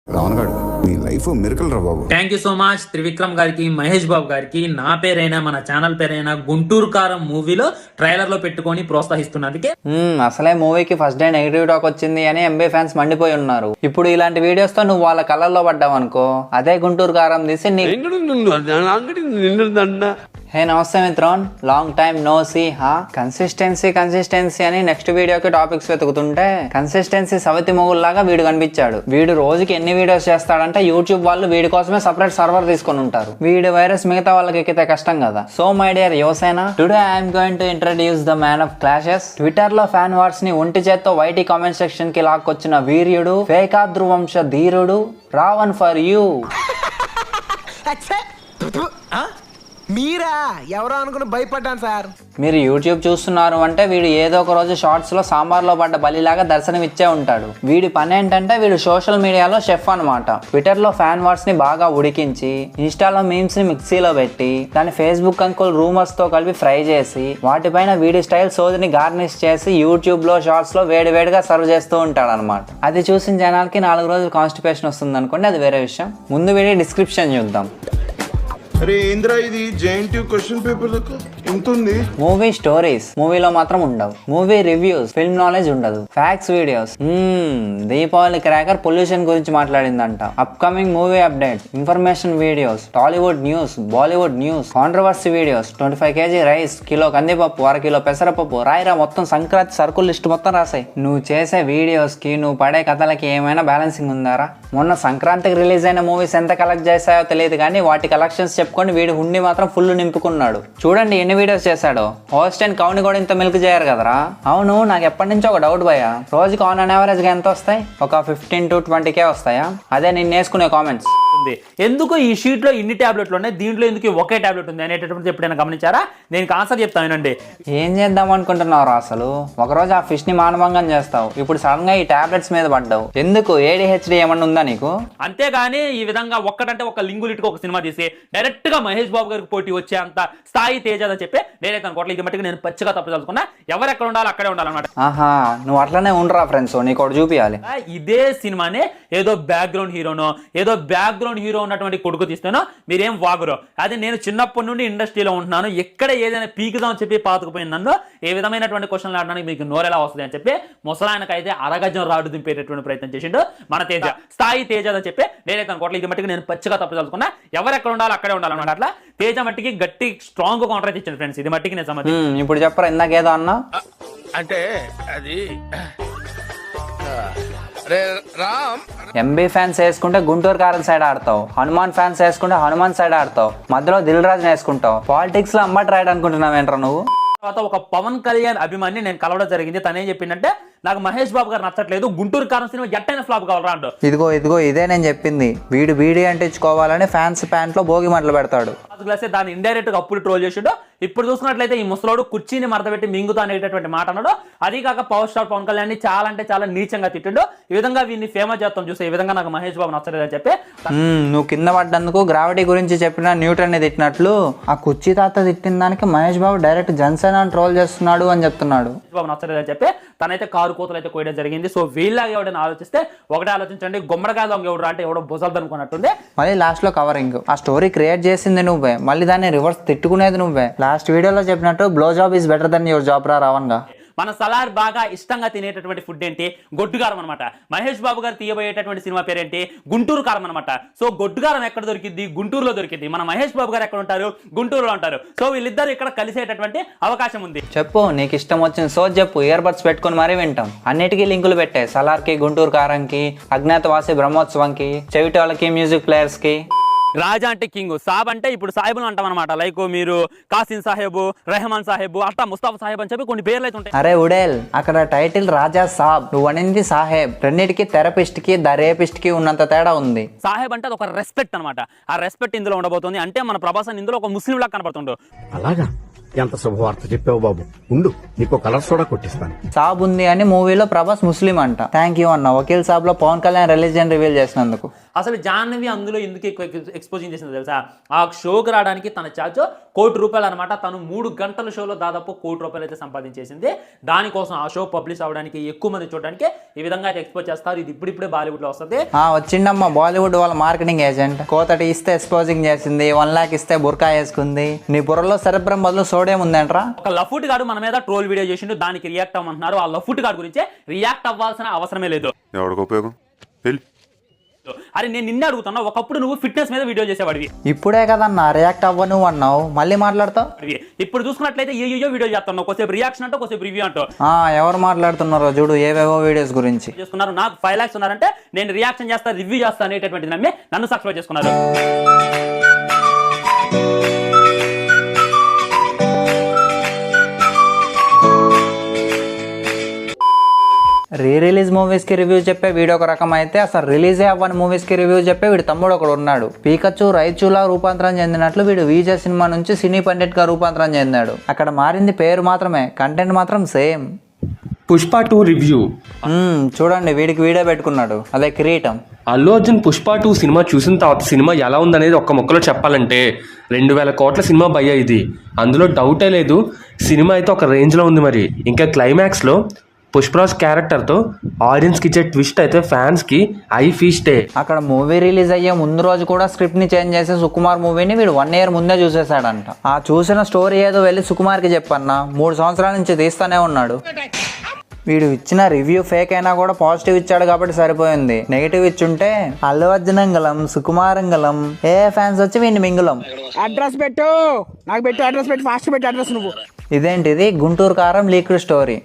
రావణ్ గారు మీ life miracle రా బాబు. Thank you so much Trivikram గారికి, మహేష్ బాబు గారికి. నా పేరైనా మన ఛానల్ పేరైనా గుంటూరు కారం మూవీలో ట్రైలర్ లో పెట్టుకొని ప్రోత్సహిస్తున్నందుకే. అసలే మూవీకి ఫస్ట్ డే నెగిటివ్ టాక్ వచ్చింది అని ఎంబీ ఫ్యాన్స్ మండిపోయి ఉన్నారు. ఇప్పుడు ఇలాంటి వీడియోస్ తో నువ్వు వాళ్ళ కలర్లో పడ్డావు అనుకో, అదే గుంటూరు కారం తీసి హే నమస్తే మిత్రోన్, long time no see. Consistency అని నెక్స్ట్ వీడియోకి టాపిక్స్ వెతుకుతుంటే కన్సిస్టెన్సీ సవతి మొగుల్లాగా వీడు కనిపించాడు. వీడు రోజుకి ఎన్ని వీడియోస్ చేస్తాడంటే యూట్యూబ్ వాళ్ళు వీడి కోసమే సపరేట్ సర్వర్ తీసుకొని ఉంటారు. వీడి వైరస్ మిగతా వాళ్ళకి ఎక్కితే కష్టం కదా. So my dear Yuvasena, today I'm going to introduce the man of clashes. Twitter లో ఫ్యాన్ వార్స్ ని ఒంటి చేత్తో వైటీ కామెంట్ సెక్షన్ కి లాక్కొచ్చిన వీర్యుడు, ఫేకాద్రువంశ ధీరుడు, రావణ్ ఫర్ యూ. మీరా ఎవరో అనుకుని భయపడ్డాను సార్. మీరు యూట్యూబ్ చూస్తున్నారు అంటే వీడు ఏదో ఒక రోజు షార్ట్స్ లో సాంబార్లో పడ్డ బలిలాగా దర్శనం ఇచ్చే ఉంటాడు. వీడి పని ఏంటంటే వీడు సోషల్ మీడియాలో షెఫ్ అనమాట. ట్విట్టర్ లో ఫ్యాన్ వార్స్ ని బాగా ఉడికించి, ఇన్స్టాలో మీమ్స్ ని మిక్సీలో పెట్టి, దాన్ని ఫేస్బుక్ అంకుల్ రూమర్స్ తో కలిపి ఫ్రై చేసి, వాటిపైన వీడి స్టైల్ సోదిని గార్నిష్ చేసి యూట్యూబ్ లో షార్ట్స్ లో వేడివేడిగా సర్వ్ చేస్తూ ఉంటాడు అనమాట. అది చూసిన జనాలకి 4 రోజులు కాన్స్టిపేషన్ వస్తుంది అనుకోండి, అది వేరే విషయం. ముందు వీడి డిస్క్రిప్షన్ చూద్దాం. అరే ఏంద్రా ఇది జేఎన్టీ క్వశ్చన్ పేపర్ లెక్క ఎంత ఉంది. మూవీ స్టోరీస్ మూవీలో మాత్రం ఉండవు. మూవీ రివ్యూస్, ఫిల్మ్ నాలెడ్జ్ ఉండదు. Facts videos, Deepavali cracker pollution గురించి మాట్లాడిందంట. Upcoming movie updates, information videos, Tollywood news, Bollywood news, controversy videos, 25 kg rice, kilo కందిపప్పు, 1 కిలో పెసరపప్పు, రాయిరా మొత్తం సంక్రాంతి సర్కుల్ లిస్ట్ మొత్తం రాసాయి. నువ్వు చేసే వీడియోస్ కి, నువ్వు పడే కథలకి ఏమైనా బ్యాలెన్సింగ్ ఉందారా? మొన్న సంక్రాంతికి రిలీజ్ అయిన మూవీస్ ఎంత కలెక్ట్ చేశాయో తెలియదు కానీ వాటి కలెక్షన్స్ చెప్పుకొని వీడి హుండి మాత్రం ఫుల్ నింపుకున్నాడు. చూడండి ఎన్ని వీడియోస్ చేశాడో. హోస్ట్ అండ్ కౌని కూడా ఇంత మిల్క్ చేయరు కదరా. అవును, నాకు ఎప్పటి నుంచో ఒక డౌట్ భయ్యా, రోజుకి ఆన్ అండ్ యావరేజ్ గా ఎంత వస్తాయి? ఒక 15 to 20K వస్తాయా? అదే నేను వేసుకునే కామెంట్స్. ఎందుకు ఈ షీట్ లో ఇన్ని టాబ్లెట్లు ఉన్నాయి, దీంట్లో ఎందుకు ఒకే టాబ్లెట్ ఉంది అనేటటువంటి ఎప్పుడైనా గమనించారా? నేను ఆన్సర్ చెప్తానండి. ఏం చేద్దాం అనుకుంటున్నావు అసలు? ఒకరోజు ఆ ఫిష్ ని మానభంగం చేస్తావు, ఇప్పుడు సడన్ గా ఈ టాబ్లెట్స్ మీద పడ్డావు. ఎందుకు? ADHD ఏమన్నా ఉందా నీకు? అంతేగాని ఈ విధంగా ఒక్కటంటే ఒక లింగులిటికి ఒక సినిమా తీసి డైరెక్ట్ గా మహేష్ బాబు గారికి పోటీ వచ్చే అంత స్థాయి తేజ అని చెప్పి నేనైతే అనుకోవట్లేదు. ఇది మట్టుకు నేను పచ్చిగా తప్పుదలుచుకున్నా. ఎవరు ఎక్కడ ఉండాలి అక్కడే ఉండాలన్నమాట. ఆహా, నువ్వు అట్లనే ఉండరా ఫ్రెండ్స్, నీకు ఒకటి చూపియాలి. ఇదే సినిమానే ఏదో బ్యాక్గ్రౌండ్ హీరోనో, ఏదో బ్యాక్గ్రౌండ్ హీరో ఉన్నటువంటి కొడుకు తీస్తేనో మీరేం వాగురో. అది నేను చిన్నప్పటి నుండి ఇండస్ట్రీలో ఉంటున్నాను, ఎక్కడ ఏదైనా పీకుదాం చెప్పి పాతుకుపోయిన నన్ను ఏ విధమైనటువంటి క్వశ్చన్లు ఆడడానికి మీకు నోరెలా వస్తుంది అని చెప్పి ముసలాయనకైతే అరగజం రాడు దింపేటటువంటి ప్రయత్నం చేసిండు మన తేజ, స్థాయి తేజ అని చెప్పి నేనైతే అనుకోవట్లేదు. ఇది మట్టికి నేను పచ్చిగా తప్పుదలుచుకున్నా. ఎవరు ఎక్కడ ఉండాలో అక్కడే ఉండాలన్నమాట. అట్లా తేజ మట్టికి గట్టి స్ట్రాంగ్ కౌంటర్ అయితే ఇచ్చింది ఫ్రెండ్స్. ఇది మట్టికి నేను సమ్మతి. ఇప్పుడు చెప్పరా, ఇందాకేదో అన్నా అంటే అది ఎంబీ ఫ్యాన్స్ వేసుకుంటే గుంటూరు కారం సైడ్ ఆడతావు, హనుమాన్ ఫ్యాన్స్ వేసుకుంటే హనుమాన్ సైడ్ ఆడతావు, మధ్యలో దిల్ రాజు వేసుకుంటావు. పాలిటిక్స్ లో అమ్మటి రాయడం అనుకుంటున్నావు ఏంట్రా నువ్వు? తర్వాత ఒక పవన్ కళ్యాణ్ అభిమాని నేను కలవడం జరిగింది. తనేం చెప్పిందంటే, నాకు మహేష్ బాబు గారు నచ్చట్లేదు, గుంటూరు కారం సినిమా ఎట్టైన ఫ్లాప్ కావాలరా అంటూ. ఇదిగో ఇదే నేను చెప్పింది. వీడు బీడీ అంటించుకోవాలని ఫ్యాన్స్ ప్యాంట్ లో భోగి మంటలు పెడతాడు. దాన్ని ఇండైరెక్ట్ గా అప్పుడు ట్రోల్ చేసాడు. ఇప్పుడు చూసుకున్నట్లయితే ఈ ముసలోడు కుర్చీని మడతపెట్టి మింగుతా అనేటటువంటి మాట అన్నాడు. అది కాక పవర్ స్టార్ పవన్ కళ్యాణ్ ని చాలా అంటే చాలా నీచంగా తిట్టిండు. ఈ విధంగా వీడిని ఫేమస్ చేస్తాం చూస్తే, ఈ విధంగా నాకు మహేష్ బాబు నచ్చలేదు అని చెప్పి నువ్వు కింద పడ్డందుకు గ్రావిటీ గురించి చెప్పిన న్యూటన్ ని తిట్టినట్లు ఆ కుర్చీ తాత తిట్టిన దానికి మహేష్ బాబు డైరెక్ట్ జనసేన ట్రోల్ చేస్తున్నాడు అని చెప్తున్నాడు. బాబు నచ్చలేదు అని చెప్పి తనైతే కారు కోతలు అయితే కోయడం జరిగింది. సో వీళ్ళగా ఎవడైనా ఆలోచిస్తే ఒకటే ఆలోచించండి, గుమ్మడికాయ దొంగ ఎవడు అంటే ఎవడో బొజలు అనుకున్నట్టుంది. మళ్ళీ లాస్ట్ లో కవరింగ్, ఆ స్టోరీ క్రియేట్ చేసింది నువ్వే, మళ్ళీ దాన్ని రివర్స్ తిట్టుకునేది నువ్వే. లాస్ట్ వీడియోలో చెప్పినట్టు blow job is better then your job రా రావణ్ గా. మన సలార్ బాగా ఇష్టంగా తినేటటువంటి ఫుడ్ ఏంటి? గొడ్డుకారం అనమాట. మహేష్ బాబు గారు తీయబోయేటటువంటి సినిమా పేరేంటి? గుంటూరు కారం అనమాట. సో గొడ్డుకారం ఎక్కడ దొరికింది? గుంటూరులో దొరికింది. మన మహేష్ బాబు గారు ఎక్కడ ఉంటారు? గుంటూరులో ఉంటారు. సో వీళ్ళిద్దరు ఇక్కడ కలిసేటటువంటి అవకాశం ఉంది. చెప్పు, నీకు ఇష్టం వచ్చిన సోజ్ చెప్పు, ఇయర్ బడ్స్ పెట్టుకుని మరీ వింటాం. అన్నిటికీ లింకులు పెట్టే, సలార్ కి, గుంటూరు కారంకి, అజ్ఞాతవాసి బ్రహ్మోత్సవంకి, చెవిటోళ్ళకి, మ్యూజిక్ ప్లేయర్స్ కి. రాజా అంటే కింగ్, సాబ్ అంటే ఇప్పుడు సాహెబులు అంటాం అనమాట. లైక్ మీరు కాసిం సాహెబు, రెహమాన్ సాహెబు, అట్లా ముస్తాఫా సాహెబ్ అని చెప్పి కొన్ని పేర్లు అయితే ఉంటాయి. అరే ఉడేల్, అక్కడ టైటిల్ రాజా సాబ్, నువ్వు అనేది సాహెబ్. రెండింటికి థెరపిస్ట్ కి ద రేపిస్ట్ కి ఉన్నంత తేడా ఉంది. సాహెబ్ అంటే అది ఒక రెస్పెక్ట్ అనమాట. ఆ రెస్పెక్ట్ ఇందులో ఉండబోతుంది. అంటే మన ప్రభాస్ ఇందులో ఒక ముస్లిం లాగా కనపడుతుండు. అలాగా? ఎంత శుభవార్త చెప్పావు బాబు, ఉండు నీకు కలర్స్ కూడా కొట్టిస్తాను. సాబ్ ఉంది అని మూవీలో ప్రభాస్ ముస్లిం అంట. థ్యాంక్ యూ అన్న. వకీల్ సాబ్ లో పవన్ కళ్యాణ్ రిలీజియన్ రివీల్ చేసినందుకు. అసలు జాహ్నవి అందులో ఎందుకు ఎక్కువ ఎక్స్పోజింగ్ చేసిందో తెలుసా? ఆ షోకి రావడానికి తన ఛార్జ్ ₹1,00,00,000 అనమాట. తను 3 గంటల షోలో దాదాపు ₹1,00,00,000 అయితే సంపాదించేసింది. దానికోసం ఆ షో పబ్లిష్ అవ్వడానికి, ఎక్కువ మంది చూడడానికి ఈ విధంగా అయితే ఎక్స్పోజ్ చేస్తారు. ఇది ఇప్పుడిప్పుడే బాలీవుడ్లో వస్తుంది. వచ్చిండమ్మా బాలీవుడ్ వాళ్ళ మార్కెటింగ్ ఏజెంట్. కోతటి ఇస్తే ఎక్స్పోజింగ్ చేసింది, 1 lakh ఇస్తే బుర్కా వేసుకుంది. నీ బుర్రలో సెరెబ్రం బదులు సోడియం ఉందేంట్రా? ఒక లఫుట్ గాడు మన మీద ట్రోల్ వీడియో చేసిండు, దానికి రియాక్ట్ అవ్వమంటున్నారు. ఆ లఫుట్ గాడు గురించి రియాక్ట్ అవ్వాల్సిన అవసరమే లేదు. ఎవరికి ఉపయోగం? అరే నేను నిన్నే అడుగుతున్నా, ఒకప్పుడు నువ్వు ఫిట్నెస్ మీద వీడియో చేసేవాడివి, ఇప్పుడే కదన్నా రియాక్ట్ అవ్వను అన్నావు, మళ్ళీ మాట్లాడతావు. ఇప్పుడు చూసుకున్నట్లయితే ఏయో వీడియో చేస్తున్నావు, కొద్దిసేపు రియాక్షన్ అంటూ కొద్దిసేపు రివ్యూ అంటూ. ఎవరు మాట్లాడుతున్నారో చూడు, ఏవేవో వీడియోస్ గురించి చేసుకున్నారు. నాకు 5 lakhs ఉన్నారంటే నేను రియాక్షన్ చేస్తా, రివ్యూ చేస్తా అనేటటువంటిది నమ్మి నన్ను సబ్స్క్రైబ్ చేసుకున్నారు. రిలీజ్ మూవీస్ కి రివ్యూ చెప్పే వీడియో ఒక రకం అయితే, అసలు రిలీజే అవ్వని మూవీస్ కి రివ్యూ చెప్పే వీడి తమ్ముడు ఒకడు ఉన్నాడు. పీకచ్చు రైచులా రూపాంతరం చెందినట్లు వీడు విజయ్ సినిమా నుంచి సినీ పండిట్ గా రూపాంతరం చెందాడు. అక్కడ మారింది పేరు మాత్రమే, కంటెంట్ మాత్రం సేమ్. పుష్ప 2 రివ్యూ చూడండి, వీడికి వీడియో పెట్టుకున్నాడు, అదే కిరీటం. అల్లు అర్జున్ పుష్ప 2 సినిమా చూసిన తర్వాత సినిమా ఎలా ఉందనేది ఒక్క ముక్కలో చెప్పాలంటే 2,000 కోట్ల సినిమా భయ్యా ఇది, అందులో డౌటే లేదు. సినిమా అయితే ఒక రేంజ్లో ఉంది. మరి ఇంకా క్లైమాక్స్లో పుష్పరాజ్ క్యారెక్టర్తో ఆడియన్స్కి ఇచ్చే ట్విస్ట్ అయితే ఫ్యాన్స్కి ఐ ఫీస్టే. అక్కడ మూవీ రిలీజ్ అయ్యే ముందు రోజు కూడా స్క్రిప్ట్ని చేంజ్ చేసి సుకుమార్ మూవీని వీడు 1 year ముందే చూసేశాడంట. ఆ చూసిన స్టోరీ ఏదో వెళ్ళి సుకుమార్కి చెప్పన్నా, 3 సంవత్సరాల నుంచి తీస్తానే ఉన్నాడు. వీడు ఇచ్చిన రివ్యూ ఫేక్ అయినా కూడా పాజిటివ్ ఇచ్చాడు కాబట్టి సరిపోయింది. నెగిటివ్ ఇచ్చుంటే అల్లు అర్జునంగలం, సుకుమారంగలం, ఏ ఫ్యాన్స్ వచ్చి వీడిని మింగులం. అడ్రస్ పెట్టు, నాకు పెట్టు అడ్రస్ పెట్టు, ఫాస్ట్ పెట్టు అడ్రస్ నువ్వు. ఇదేంటిది గుంటూరు కారం లీక్డ్ స్టోరీ,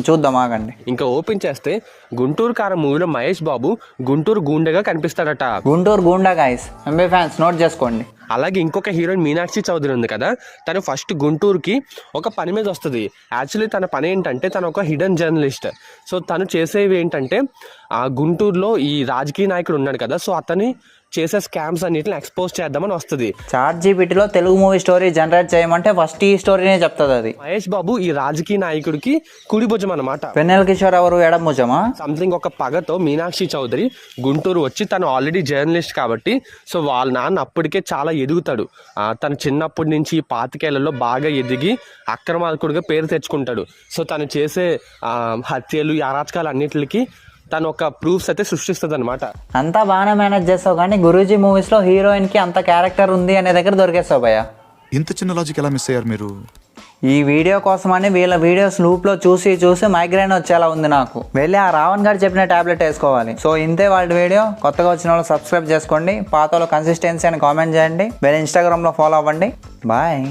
చూద్దాం ఆగండి. ఇంకా ఓపెన్ చేస్తే గుంటూరు కారం మూవీలో మహేష్ బాబు గుంటూరు గూండెగా కనిపిస్తాడట. Guntur goonda guys, MB fans note చేసుకోండి. అలాగే ఇంకొక హీరోయిన్ మీనాక్షి చౌదరి ఉంది కదా, తను ఫస్ట్ గుంటూరుకి ఒక పని మీద వస్తుంది. యాక్చువల్లీ తన పని ఏంటంటే తను ఒక హిడెన్ జర్నలిస్ట్. సో తను చేసేవి ఏంటంటే ఆ గుంటూరులో ఈ రాజకీయ నాయకుడు ఉన్నాడు కదా, సో అతని చేసే స్కామ్స్ అన్నిటిని ఎక్స్పోజ్ చేద్దామని వస్తుంది. ChatGPTలో తెలుగు మూవీ స్టోరీ జనరేట్ చేయమంటే ఫస్ట్ ఈ స్టోరీనే చెప్తుంది అది. మహేష్ బాబు ఈ రాజకీయ నాయకుడికి కుడి భుజం అనమాట. వెన్నెల కిషోర్ ఎవరు, ఎడం భుజమా? సంథింగ్ ఒక పగతో మీనాక్షి చౌదరి గుంటూరు వచ్చి, తను ఆల్రెడీ జర్నలిస్ట్ కాబట్టి సో వాళ్ళ నాన్న అప్పటికే చాలా ఎదుగుతాడు. తను చిన్నప్పటి నుంచి 25 ఏళ్లలో బాగా ఎదిగి అక్రమార్కుడిగా పేరు తెచ్చుకుంటాడు. సో తను చేసే హత్యలు, అరాచకాలు అన్నిటికి తను ఒక ప్రూఫ్స్ అయితే సృష్టిస్తుంది అనమాట. అంతా బాగానే మేనేజ్ చేస్తావు, కానీ గురూజీ మూవీస్ లో హీరోయిన్ కి అంత క్యారెక్టర్ ఉంది అనే దగ్గర దొరికేస్తావు భయ్యా. ఇంత చిన్న లాజిక్ ఎలా మిస్ అయ్యారు మీరు? ఈ వీడియో కోసమని వీళ్ళ వీడియోస్ లూప్ లో చూసి మైగ్రేన్ వచ్చేలా ఉంది నాకు. వెళ్ళి ఆ రావణ్ గారు చెప్పిన టాబ్లెట్ వేసుకోవాలి. సో ఇంతే వాళ్ళ వీడియో. కొత్తగా వచ్చిన వాళ్ళు సబ్స్క్రైబ్ చేసుకోండి, పాత వాళ్ళు కన్సిస్టెన్సీ అని కామెంట్ చేయండి, వెళ్ళి ఇన్స్టాగ్రామ్ లో ఫాలో అవ్వండి. బాయ్.